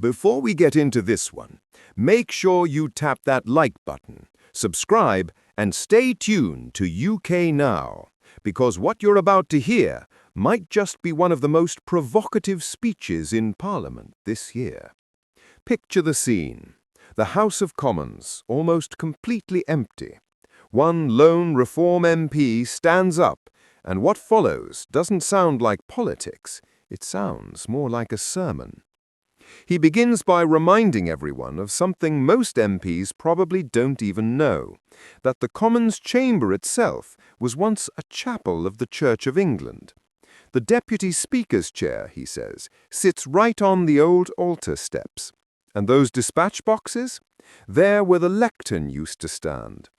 Before we get into this one, make sure you tap that like button, subscribe, and stay tuned to UK Now, because what you're about to hear might just be one of the most provocative speeches in Parliament this year. Picture the scene. The House of Commons, almost completely empty. One lone Reform MP stands up, and what follows doesn't sound like politics, it sounds more like a sermon. He begins by reminding everyone of something most MPs probably don't even know, that the Commons chamber itself was once a chapel of the Church of England. The Deputy Speaker's chair, he says, sits right on the old altar steps. And those dispatch boxes? There where the lectern used to stand.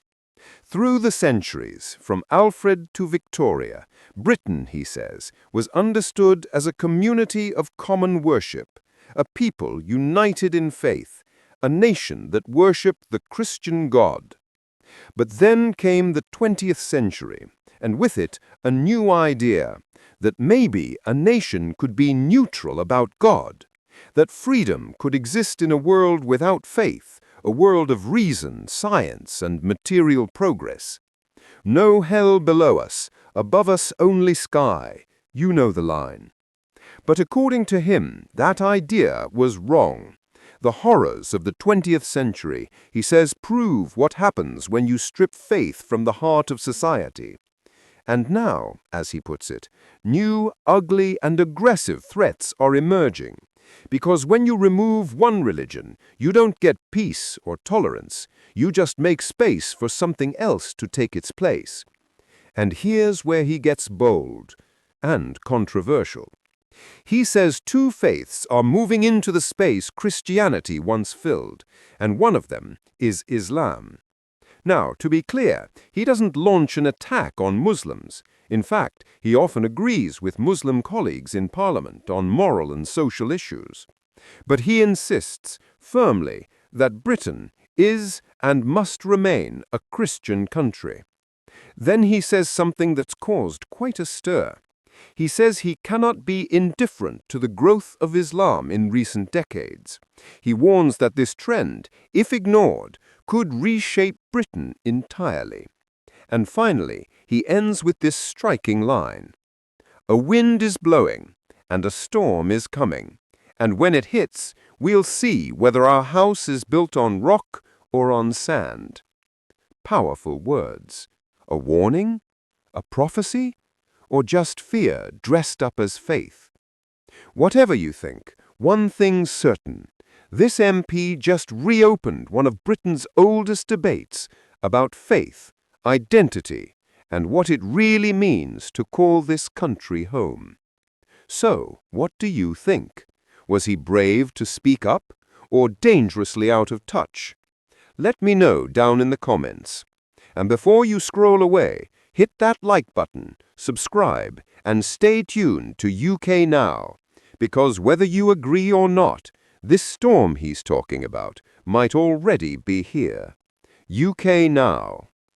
Through the centuries, from Alfred to Victoria, Britain, he says, was understood as a community of common worship, a people united in faith, a nation that worshipped the Christian God. But then came the 20th century, and with it a new idea, that maybe a nation could be neutral about God, that freedom could exist in a world without faith, a world of reason, science, and material progress. No hell below us, above us only sky. You know the line. But according to him, that idea was wrong. The horrors of the 20th century, he says, prove what happens when you strip faith from the heart of society. And now, as he puts it, new, ugly, and aggressive threats are emerging. Because when you remove one religion, you don't get peace or tolerance. You just make space for something else to take its place. And here's where he gets bold and controversial. He says two faiths are moving into the space Christianity once filled, and one of them is Islam. Now, to be clear, he doesn't launch an attack on Muslims. In fact, he often agrees with Muslim colleagues in Parliament on moral and social issues. But he insists firmly that Britain is and must remain a Christian country. Then he says something that's caused quite a stir. He says he cannot be indifferent to the growth of Islam in recent decades. He warns that this trend, if ignored, could reshape Britain entirely. And finally, he ends with this striking line. A wind is blowing, and a storm is coming, and when it hits, we'll see whether our house is built on rock or on sand. Powerful words. A warning? A prophecy? Or just fear dressed up as faith? Whatever you think, one thing's certain. This MP just reopened one of Britain's oldest debates about faith, identity, and what it really means to call this country home. So, what do you think? Was he brave to speak up, or dangerously out of touch? Let me know down in the comments. And before you scroll away, hit that like button, subscribe, and stay tuned to UK Now, because whether you agree or not, this storm he's talking about might already be here. UK Now.